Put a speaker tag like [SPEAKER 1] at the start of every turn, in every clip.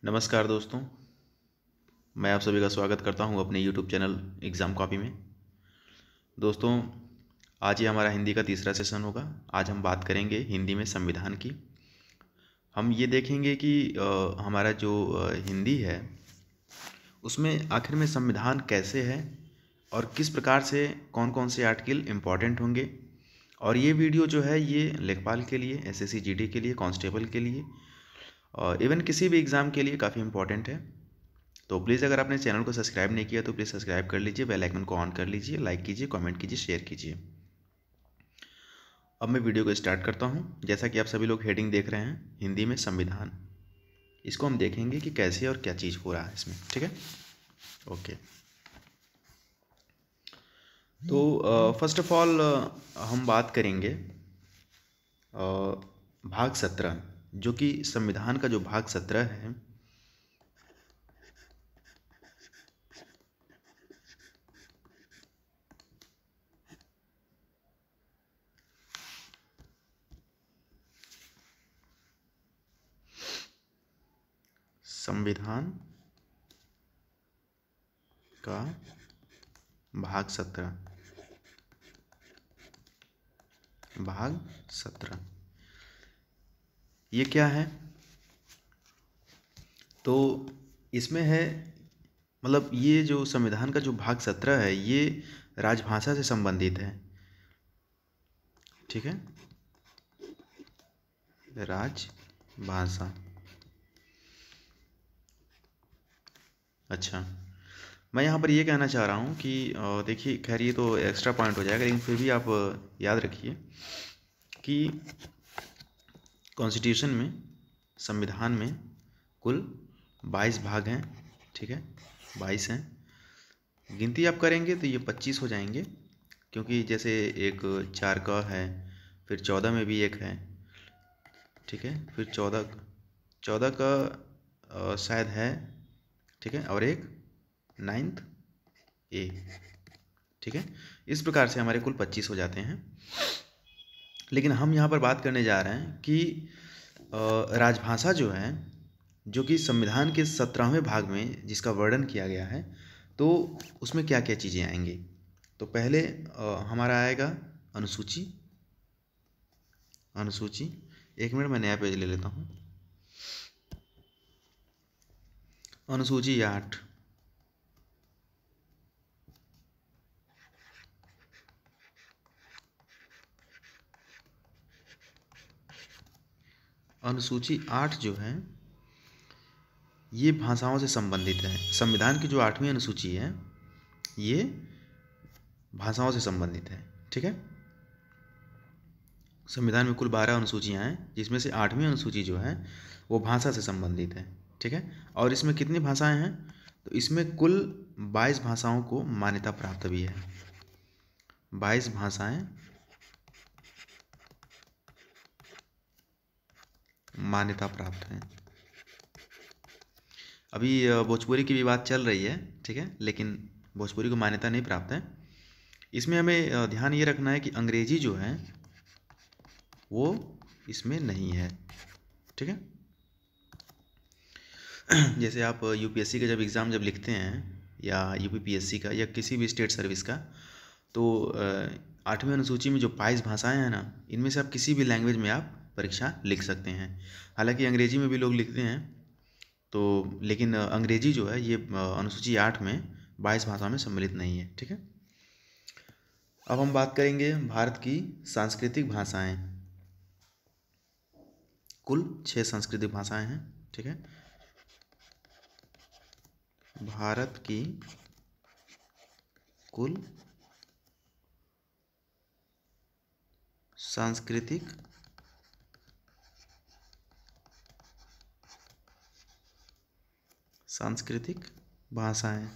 [SPEAKER 1] नमस्कार दोस्तों, मैं आप सभी का स्वागत करता हूं अपने YouTube चैनल एग्ज़ाम कॉपी में। दोस्तों, आज ये हमारा हिंदी का तीसरा सेशन होगा। आज हम बात करेंगे हिंदी में संविधान की। हम ये देखेंगे कि हमारा जो हिंदी है उसमें आखिर में संविधान कैसे है और किस प्रकार से कौन कौन से आर्टिकल इम्पॉर्टेंट होंगे। और ये वीडियो जो है ये लेखपाल के लिए, SSC GD के लिए, कांस्टेबल के लिए और इवन किसी भी एग्ज़ाम के लिए काफ़ी इम्पॉर्टेंट है। तो प्लीज़ अगर आपने चैनल को सब्सक्राइब नहीं किया तो प्लीज़ सब्सक्राइब कर लीजिए, बेल आइकन को ऑन कर लीजिए, लाइक कीजिए, कमेंट कीजिए, शेयर कीजिए। अब मैं वीडियो को स्टार्ट करता हूँ। जैसा कि आप सभी लोग हेडिंग देख रहे हैं, हिंदी में संविधान, इसको हम देखेंगे कि कैसे और क्या चीज़ हो रहा है इसमें। ठीक है, ओके। तो फर्स्ट ऑफ ऑल हम बात करेंगे भाग 17, जो कि संविधान का जो भाग 17 है, संविधान का भाग 17, भाग 17 ये क्या है? तो इसमें है, मतलब ये जो संविधान का जो भाग 17 है ये राजभाषा से संबंधित है। ठीक है, राजभाषा। अच्छा, मैं यहाँ पर ये कहना चाह रहा हूँ कि देखिए, खैर ये तो एक्स्ट्रा पॉइंट हो जाएगा, लेकिन फिर भी आप याद रखिए कि कॉन्स्टिट्यूशन में, संविधान में कुल 22 भाग हैं। ठीक है, 22 हैं। गिनती आप करेंगे तो ये 25 हो जाएंगे, क्योंकि जैसे एक 4 का है, फिर 14 में भी एक है। ठीक है, फिर 14 का शायद है। ठीक है, और एक 9th A। ठीक है, इस प्रकार से हमारे कुल 25 हो जाते हैं। लेकिन हम यहाँ पर बात करने जा रहे हैं कि राजभाषा जो है, जो कि संविधान के 17वें भाग में जिसका वर्णन किया गया है, तो उसमें क्या क्या चीज़ें आएंगी। तो पहले हमारा आएगा अनुसूची। अनुसूची, एक मिनट मैं नया पेज ले लेता हूँ। अनुसूची 8, अनुसूची 8 जो है ये भाषाओं से संबंधित है। संविधान की जो 8वीं अनुसूची है ये भाषाओं से संबंधित है। ठीक है, संविधान में कुल 12 अनुसूचियाँ हैं, जिसमें से 8वीं अनुसूची जो है वो भाषा से संबंधित है। ठीक है, और इसमें कितनी भाषाएं हैं? तो इसमें कुल 22 भाषाओं को मान्यता प्राप्त भी है। 22 भाषाएं मान्यता प्राप्त हैं। अभी भोजपुरी की भी बात चल रही है। ठीक है, लेकिन भोजपुरी को मान्यता नहीं प्राप्त है। इसमें हमें ध्यान ये रखना है कि अंग्रेजी जो है वो इसमें नहीं है। ठीक है, जैसे आप UPSC का जब एग्ज़ाम जब लिखते हैं, या UPPSC का, या किसी भी स्टेट सर्विस का, तो 8वीं अनुसूची में जो 22 भाषाएं हैं ना, इनमें से आप किसी भी लैंग्वेज में आप परीक्षा लिख सकते हैं। हालांकि अंग्रेजी में भी लोग लिखते हैं, तो लेकिन अंग्रेजी जो है ये अनुसूची 8 में 22 भाषा में सम्मिलित नहीं है। ठीक है, अब हम बात करेंगे भारत की सांस्कृतिक भाषाएं। कुल 6 सांस्कृतिक भाषाएं हैं। ठीक है, भारत की कुल सांस्कृतिक भाषाएं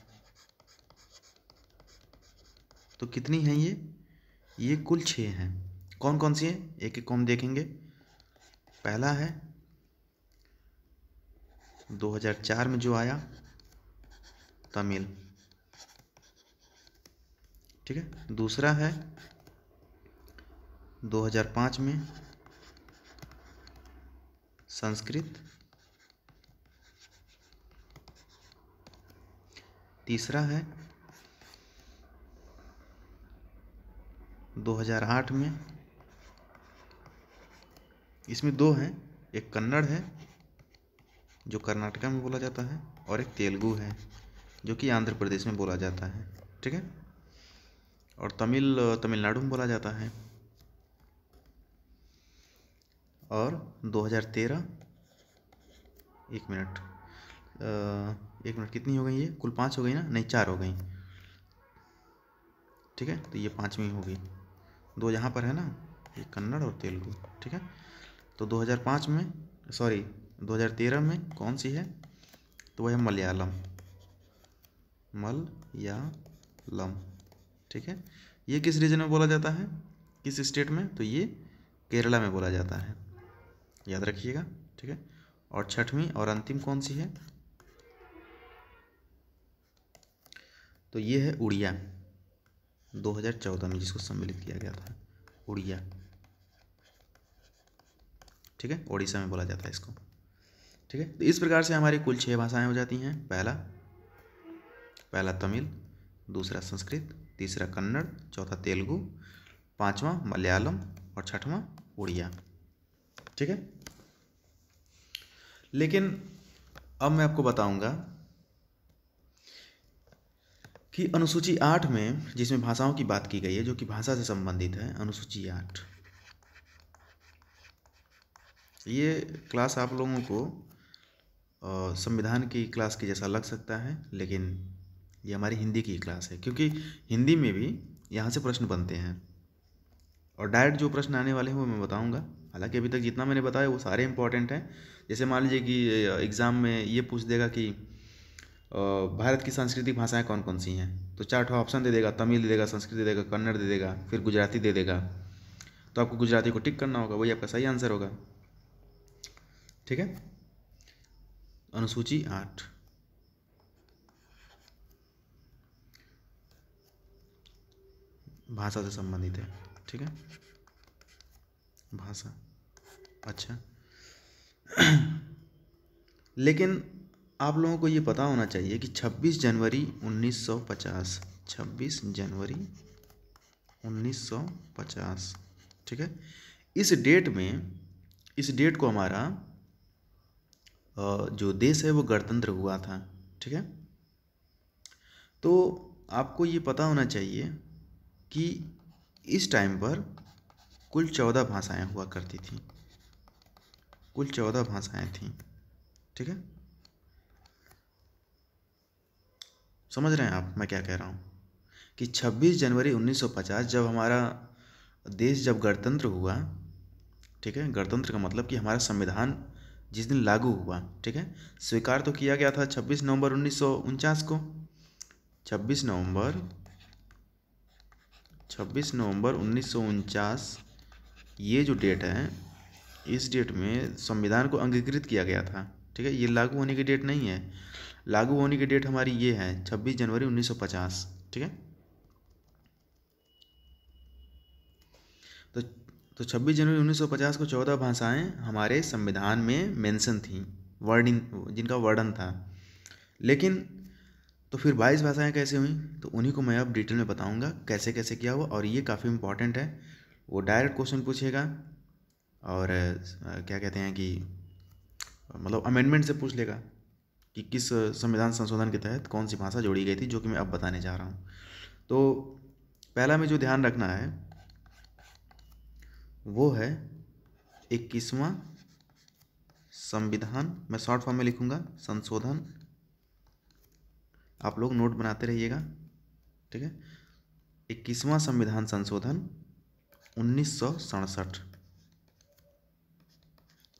[SPEAKER 1] तो कितनी हैं ये कुल 6 हैं। कौन कौन सी हैं, एक एक को हम देखेंगे। पहला है 2004 में जो आया, तमिल। ठीक है, दूसरा है 2005 में संस्कृत। तीसरा है 2008 में। इसमें दो हैं, एक कन्नड़ है जो कर्नाटका में बोला जाता है और एक तेलुगु है जो कि आंध्र प्रदेश में बोला जाता है, ठीक है। और तमिलनाडु में बोला जाता है। और 2013, एक मिनट कितनी हो गई ये? कुल 5 हो गई ना? नहीं, 4 हो गई, ठीक है। तो ये 5वीं हो गई। 2 यहाँ पर है ना, ये कन्नड़ और तेलुगु, ठीक है। तो 2013 में कौन सी है? तो वह है मलयालम, ठीक है। ये किस रीजन में बोला जाता है, किस स्टेट में? तो ये केरला में बोला जाता है, याद रखिएगा, ठीक है। और 6वीं और अंतिम कौन सी है? तो ये है उड़िया, 2014 में जिसको सम्मिलित किया गया था, उड़िया, ठीक है। ओडिशा में बोला जाता है इसको, ठीक है। तो इस प्रकार से हमारी कुल 6 भाषाएं हो जाती हैं। पहला तमिल, दूसरा संस्कृत, तीसरा कन्नड़, चौथा तेलुगु, 5वां मलयालम और 6वां उड़िया, ठीक है। लेकिन अब मैं आपको बताऊंगा कि अनुसूची 8 में, जिसमें भाषाओं की बात की गई है, जो कि भाषा से संबंधित है, अनुसूची 8, ये क्लास आप लोगों को संविधान की क्लास के जैसा लग सकता है, लेकिन ये हमारी हिंदी की क्लास है, क्योंकि हिंदी में भी यहाँ से प्रश्न बनते हैं और डायरेक्ट जो प्रश्न आने वाले हैं वो मैं बताऊंगा। हालांकि अभी तक जितना मैंने बताया वो सारे इंपॉर्टेंट हैं। जैसे मान लीजिए कि एग्ज़ाम में ये पूछ देगा कि भारत की सांस्कृतिक भाषाएं कौन कौन सी हैं, तो 4 ऑप्शन दे देगा, तमिल दे देगा, संस्कृत दे देगा, कन्नड़ दे देगा, फिर गुजराती दे देगा। तो आपको गुजराती को टिक करना होगा, वही आपका सही आंसर होगा, ठीक है। अनुसूची 8, भाषा से संबंधित है, ठीक है। भाषा, अच्छा। लेकिन आप लोगों को ये पता होना चाहिए कि 26 जनवरी 1950, 26 जनवरी 1950, ठीक है। इस डेट को हमारा जो देश है वो गणतंत्र हुआ था, ठीक है। तो आपको ये पता होना चाहिए कि इस टाइम पर कुल 14 भाषाएं हुआ करती थी, कुल 14 भाषाएं थीं, ठीक है। समझ रहे हैं आप मैं क्या कह रहा हूँ? कि 26 जनवरी 1950 जब हमारा देश जब गणतंत्र हुआ, ठीक है। गणतंत्र का मतलब कि हमारा संविधान जिस दिन लागू हुआ, ठीक है, स्वीकार तो किया गया था 26 नवंबर 1949 को। 26 नवंबर 1949 ये जो डेट है, इस डेट में संविधान को अंगीकृत किया गया था, ठीक है। ये लागू होने की डेट नहीं है, लागू होने की डेट हमारी ये है 26 जनवरी 1950, ठीक है। तो 26 जनवरी 1950 को 14 भाषाएं हमारे संविधान में मेंशन थी, वर्णिन, जिनका वर्णन था। लेकिन तो फिर 22 भाषाएं कैसे हुई? तो उन्हीं को मैं अब डिटेल में बताऊंगा कैसे कैसे किया हुआ, और ये काफ़ी इंपॉर्टेंट है। वो डायरेक्ट क्वेश्चन पूछेगा और क्या कहते हैं कि मतलब अमेंडमेंट से पूछ लेगा कि किस संविधान संशोधन के तहत कौन सी भाषा जोड़ी गई थी, जो कि मैं अब बताने जा रहा हूँ। तो पहला में जो ध्यान रखना है वो है 21वां संविधान, मैं शॉर्ट फॉर्म में लिखूंगा संशोधन, आप लोग नोट बनाते रहिएगा, ठीक है। 21वां संविधान संशोधन 1967,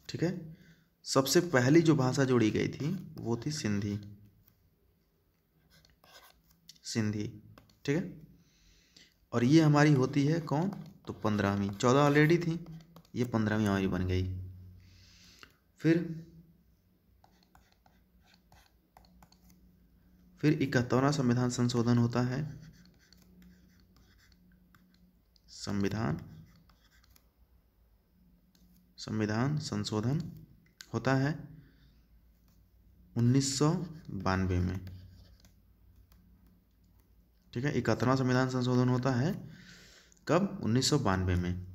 [SPEAKER 1] ठीक है। सबसे पहली जो भाषा जोड़ी गई थी वो थी सिंधी, ठीक है। और ये हमारी होती है कौन? तो 15वीं, 14 ऑलरेडी थी, ये 15वीं हमारी बन गई। फिर 71वां संविधान संशोधन होता है, संविधान संशोधन होता है 1992 में, ठीक है। 71वां संविधान संशोधन होता है कब? 1992 में।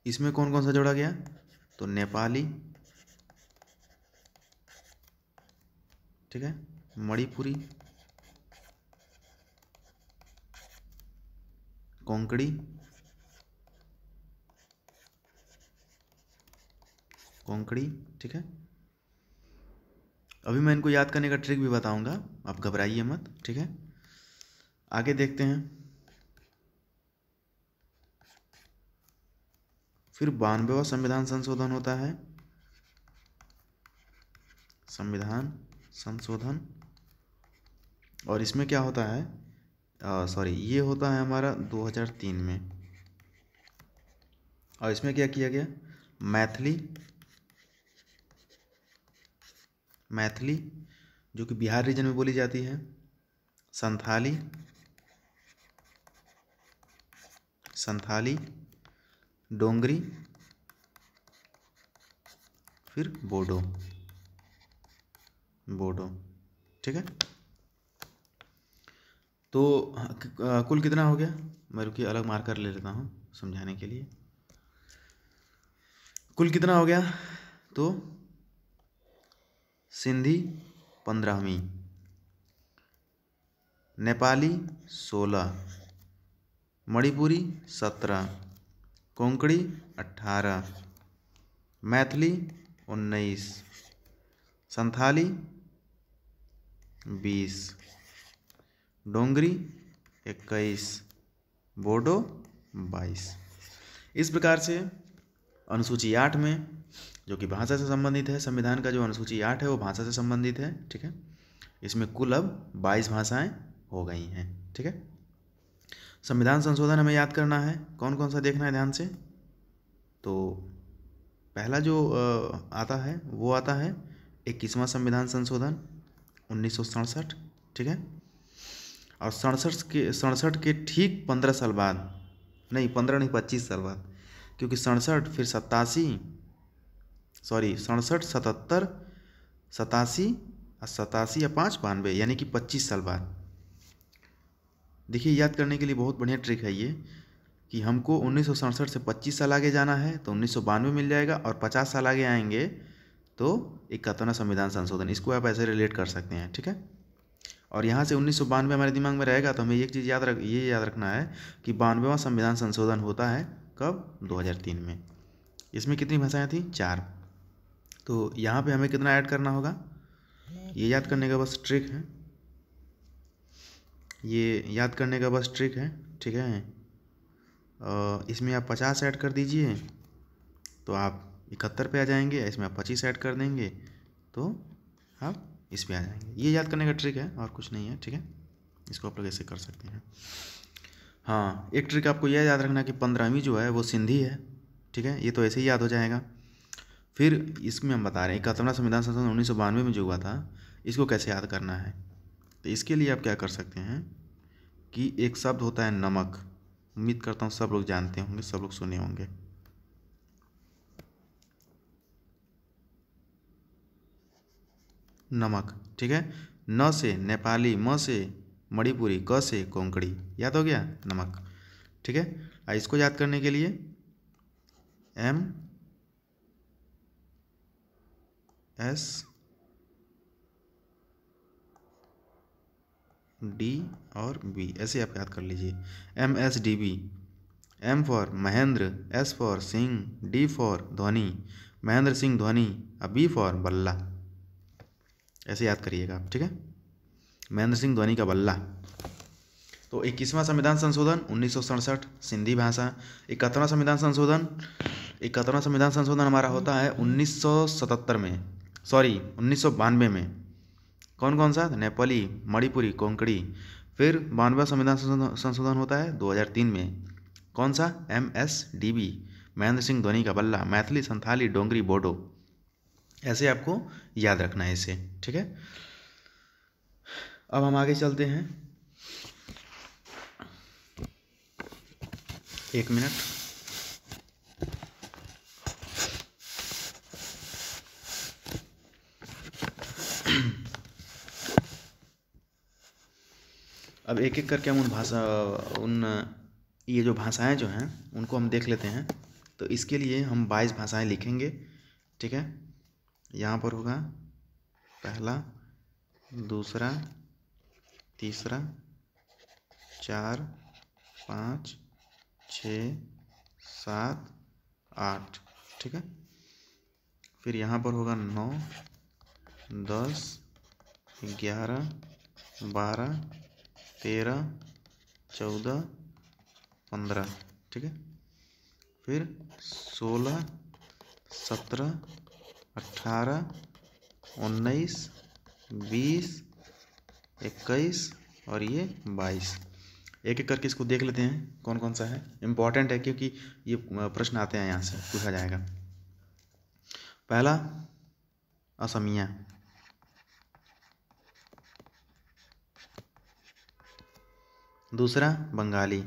[SPEAKER 1] इसमें कौन कौन सा जोड़ा गया? तो नेपाली, ठीक है, मणिपुरी, कोंकणी, ठीक है। अभी मैं इनको याद करने का ट्रिक भी बताऊंगा, आप घबराइए मत, ठीक है। आगे देखते हैं। फिर 92वां संविधान संशोधन होता है, संविधान संशोधन। और इसमें क्या होता है? सॉरी, ये होता है हमारा 2003 में। और इसमें क्या किया गया? मैथिली जो कि बिहार रीजन में बोली जाती है, संथाली, डोंगरी, फिर बोडो, ठीक है। तो कुल कितना हो गया? मैं रुकिए अलग मार्कर ले लेता हूँ समझाने के लिए। कुल कितना हो गया? तो सिंधी 15वीं, नेपाली 16, मणिपुरी 17, कोंकणी 18, मैथिली 19, संथाली 20, डोंगरी 21, बोडो 22। इस प्रकार से अनुसूची 8 में, जो कि भाषा से संबंधित है, संविधान का जो अनुसूची 8 है वो भाषा से संबंधित है, ठीक है। इसमें कुल अब 22 भाषाएं हो गई हैं, ठीक है। संविधान संशोधन हमें याद करना है, कौन कौन सा देखना है ध्यान से। तो पहला जो आता है वो आता है 21वां संविधान संशोधन 1967, ठीक है। और 67 के ठीक 15 साल बाद, नहीं 15 नहीं 25 साल बाद, क्योंकि 67 फिर 87, सॉरी 67, 77, 87 और 87 या 5 92, यानी कि 25 साल बाद। देखिए याद करने के लिए बहुत बढ़िया ट्रिक है ये, कि हमको 1967 से 25 साल आगे जाना है तो 1992 मिल जाएगा, और 50 साल आगे आएंगे तो 71वां संविधान संशोधन। इसको आप ऐसे रिलेट कर सकते हैं, ठीक है। और यहाँ से 1992 हमारे दिमाग में रहेगा तो हमें एक चीज़ ये याद रखना है कि 92वां संविधान संशोधन होता है कब? 2003 में। इसमें कितनी भाषाएं थी? 4। तो यहाँ पे हमें कितना ऐड करना होगा? ये याद करने का बस ट्रिक है, ठीक है। इसमें आप 50 ऐड कर दीजिए तो आप 71 पे आ जाएंगे, इसमें आप 25 ऐड कर देंगे तो आप इस पे आ जाएंगे। ये याद करने का ट्रिक है और कुछ नहीं है, ठीक है। इसको आप लोग ऐसे कर सकते हैं। हाँ, एक ट्रिक आपको यह याद रखना कि 15वीं जो है वो सिंधी है, ठीक है। ये तो ऐसे ही याद हो जाएगा। फिर इसमें हम बता रहे हैं 71वां संविधान संशोधन 1992 में जो हुआ था, इसको कैसे याद करना है। तो इसके लिए आप क्या कर सकते हैं कि एक शब्द होता है नमक, उम्मीद करता हूँ सब लोग जानते होंगे, सब लोग सुने होंगे। नमक, ठीक है। न से नेपाली, म से मणिपुरी, क से कोंकणी, याद हो गया नमक, ठीक है। इसको याद करने के लिए MSD और B ऐसे आप याद कर लीजिए। MSDB, M for Mahendra, S for Singh, D for ध्वनि, महेंद्र सिंह ध्वनि, और B फॉर बल्ला। ऐसे याद करिएगा आप, ठीक है। महेंद्र सिंह ध्वनि का बल्ला। तो 21वां संविधान संशोधन 1967 सिंधी भाषा। 71वां संविधान संशोधन हमारा होता है 1977 में, सॉरी 1992 में। कौन कौन सा? नेपाली, मणिपुरी, कोंकणी। फिर 92वां संविधान संशोधन होता है 2003 में। कौन सा? MSDB, महेंद्र सिंह ध्वनि का बल्ला, मैथिली, संथाली, डोंगरी, बोडो। ऐसे आपको याद रखना है इसे, ठीक है। अब हम आगे चलते हैं, 1 मिनट। अब एक एक करके हम ये जो भाषाएं जो हैं उनको हम देख लेते हैं। तो इसके लिए हम 22 भाषाएं लिखेंगे, ठीक है। यहाँ पर होगा पहला, दूसरा, तीसरा, 4, 5, 6, 7, 8, ठीक है। फिर यहाँ पर होगा 9, 10, 11, 12, 13, 14, 15, ठीक है। फिर 16, 17, 18, 19, 20, 21 और ये 22। एक एक करके इसको देख लेते हैं कौन कौन सा है। इम्पॉर्टेंट है क्योंकि ये प्रश्न आते हैं, यहाँ से पूछा जाएगा। पहला असमिया, दूसरा बंगाली,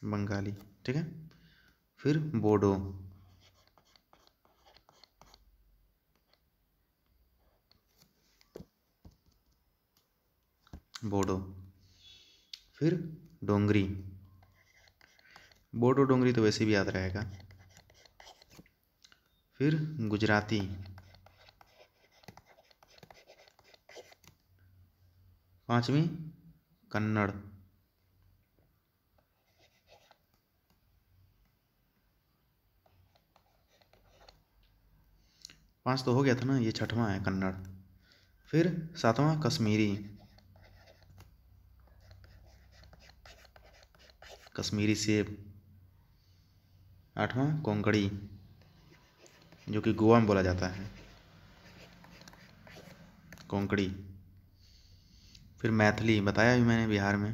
[SPEAKER 1] बंगाली, ठीक है। फिर बोडो, बोडो। फिर डोंगरी, बोडो डोंगरी तो वैसे भी याद रहेगा। फिर गुजराती, पांचवी कन्नड़, पांच तो हो गया था ना, ये छठवां है कन्नड़। फिर सातवां कश्मीरी, कश्मीरी सेब। आठवां कोंकणी, जो कि गोवा में बोला जाता है, कोंकणी। फिर मैथिली, बताया भी मैंने, बिहार में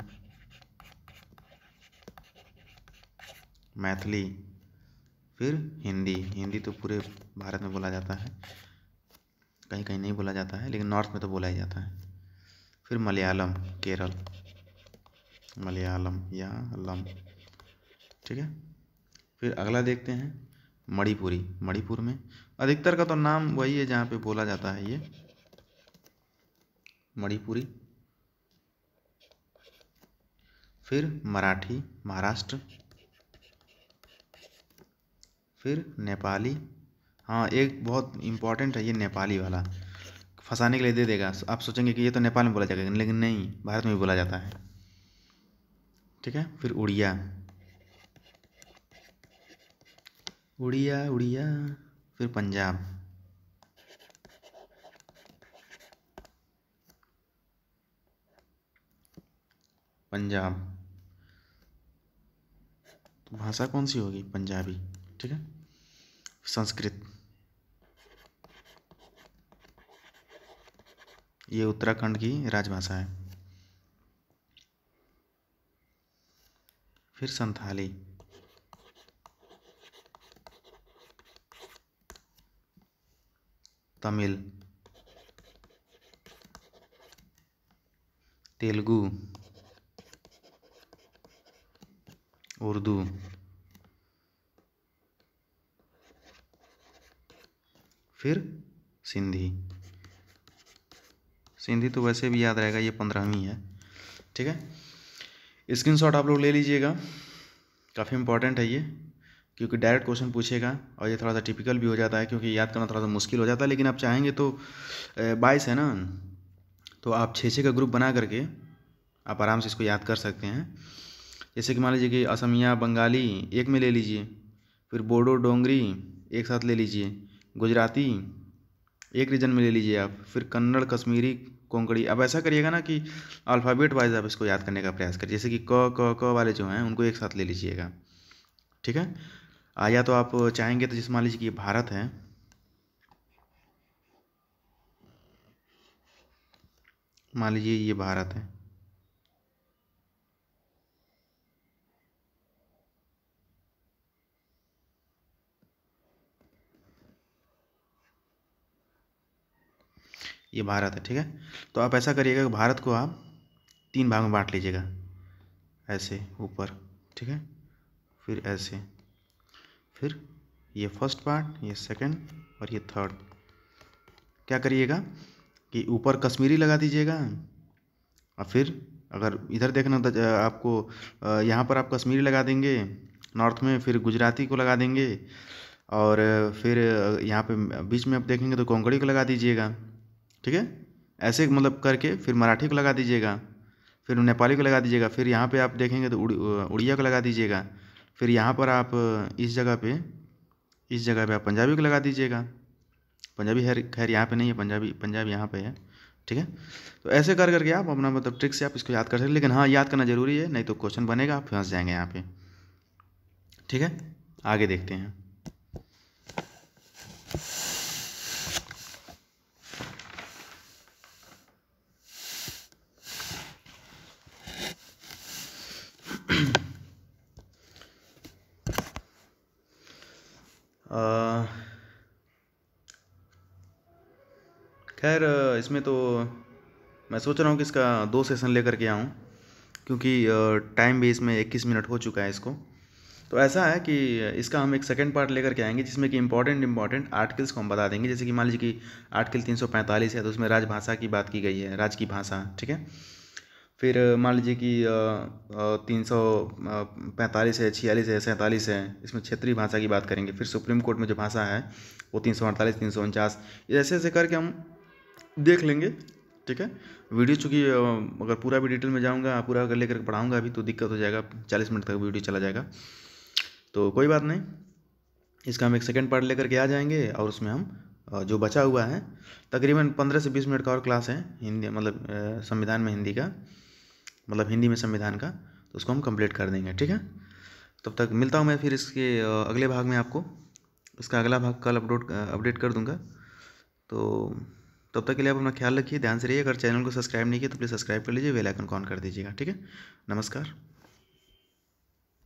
[SPEAKER 1] मैथिली। फिर हिंदी, हिंदी तो पूरे भारत में बोला जाता है, कहीं कहीं नहीं बोला जाता है, लेकिन नॉर्थ में तो बोला ही जाता है। फिर मलयालम, केरल, मलयालम या लम, ठीक है। फिर अगला देखते हैं मणिपुरी, मणिपुर में अधिकतर का तो नाम वही है जहाँ पे बोला जाता है ये, मणिपुरी। फिर मराठी, महाराष्ट्र। फिर नेपाली, हाँ एक बहुत इम्पॉर्टेंट है ये नेपाली वाला, फंसाने के लिए दे देगा। आप सोचेंगे कि ये तो नेपाल में बोला जाएगा, लेकिन नहीं, भारत में भी बोला जाता है, ठीक है। फिर उड़िया, उड़िया उड़िया। फिर पंजाब, पंजाब। तो भाषा कौन सी होगी? पंजाबी, ठीक है। संस्कृत, ये उत्तराखंड की राजभाषा है। फिर संथाली, तमिल, तेलुगु, उर्दू। फिर सिंधी, सिंधी तो वैसे भी याद रहेगा, ये 15वीं है, ठीक है। स्क्रीनशॉट आप लोग ले लीजिएगा, काफ़ी इंपॉर्टेंट है ये, क्योंकि डायरेक्ट क्वेश्चन पूछेगा और ये थोड़ा सा टिपिकल भी हो जाता है, क्योंकि याद करना थोड़ा सा मुश्किल हो जाता है। लेकिन आप चाहेंगे तो 22 है ना, तो आप 6-6 का ग्रुप बना करके आप आराम से इसको याद कर सकते हैं। जैसे कि मान लीजिए कि असमिया बंगाली एक में ले लीजिए, फिर बोडो डोंगरी एक साथ ले लीजिए, गुजराती एक रीजन में ले लीजिए आप, फिर कन्नड़ कश्मीरी कोंकणी। अब ऐसा करिएगा ना कि अल्फ़ाबेट वाइज आप इसको याद करने का प्रयास करिए, जैसे कि क वाले जो हैं उनको एक साथ ले लीजिएगा, ठीक है। या तो आप चाहेंगे तो जैसे मान लीजिए कि ये भारत है, मान लीजिए ये भारत है, ये भारत है, ठीक है। तो आप ऐसा करिएगा कि भारत को आप 3 भाग में बांट लीजिएगा, ऐसे ऊपर, ठीक है। फिर ऐसे, फिर ये फर्स्ट पार्ट, ये सेकंड और ये थर्ड, क्या करिएगा कि ऊपर कश्मीरी लगा दीजिएगा, और फिर अगर इधर देखना तो आपको यहाँ पर आप कश्मीरी लगा देंगे नॉर्थ में, फिर गुजराती को लगा देंगे, और फिर यहाँ पे बीच में आप देखेंगे तो कोंकणी को लगा दीजिएगा, ठीक है। ऐसे मतलब करके फिर मराठी को लगा दीजिएगा, फिर नेपाली को लगा दीजिएगा, फिर यहाँ पे आप देखेंगे तो उड़िया को लगा दीजिएगा, फिर यहाँ पर आप इस जगह पे आप पंजाबी को लगा दीजिएगा। पंजाबी खैर यहाँ पे नहीं है, पंजाबी यहाँ पे है, ठीक है। तो ऐसे कर करके आप अपना मतलब ट्रिक से आप इसको याद कर सकते हैं, लेकिन हाँ याद करना जरूरी है, नहीं तो क्वेश्चन बनेगा आप फंस जाएंगे यहाँ पे, ठीक है। आगे देखते हैं। खैर इसमें तो मैं सोच रहा हूँ कि इसका 2 सेशन लेकर के आऊँ, क्योंकि टाइम भी इसमें 21 मिनट हो चुका है इसको। तो ऐसा है कि इसका हम एक सेकंड पार्ट लेकर के आएंगे, जिसमें कि इंपॉर्टेंट आर्टिकल्स को हम बता देंगे। जैसे कि मान लीजिए कि आर्टिकल 345 है, तो उसमें राजभाषा की बात की गई है, राज की भाषा, ठीक है। फिर मान लीजिए कि 345 है, 46 है, 47 है, इसमें क्षेत्रीय भाषा की बात करेंगे। फिर सुप्रीम कोर्ट में जो भाषा है वो 348, 349, ऐसे ऐसे करके हम देख लेंगे, ठीक है। वीडियो चूँकि अगर पूरा भी डिटेल में जाऊँगा, पूरा अगर लेकर पढ़ाऊँगा अभी तो दिक्कत हो जाएगा, 40 मिनट तक वीडियो चला जाएगा। तो कोई बात नहीं, इसका हम एक सेकंड पार्ट लेकर के आ जाएंगे, और उसमें हम जो बचा हुआ है तकरीबन 15 से 20 मिनट का और क्लास है हिंदी, मतलब संविधान में हिंदी का, मतलब हिंदी में संविधान का, तो उसको हम कंप्लीट कर देंगे, ठीक है। तब तक मिलता हूँ मैं फिर इसके अगले भाग में, आपको इसका अगला भाग कल अपडेट कर दूँगा। तो तब तक के लिए आप अपना ख्याल रखिए, ध्यान से रहिए। अगर चैनल को सब्सक्राइब नहीं किया तो प्लीज़ सब्सक्राइब कर लीजिए, बेल आइकन को ऑन कर दीजिएगा, ठीक है। नमस्कार।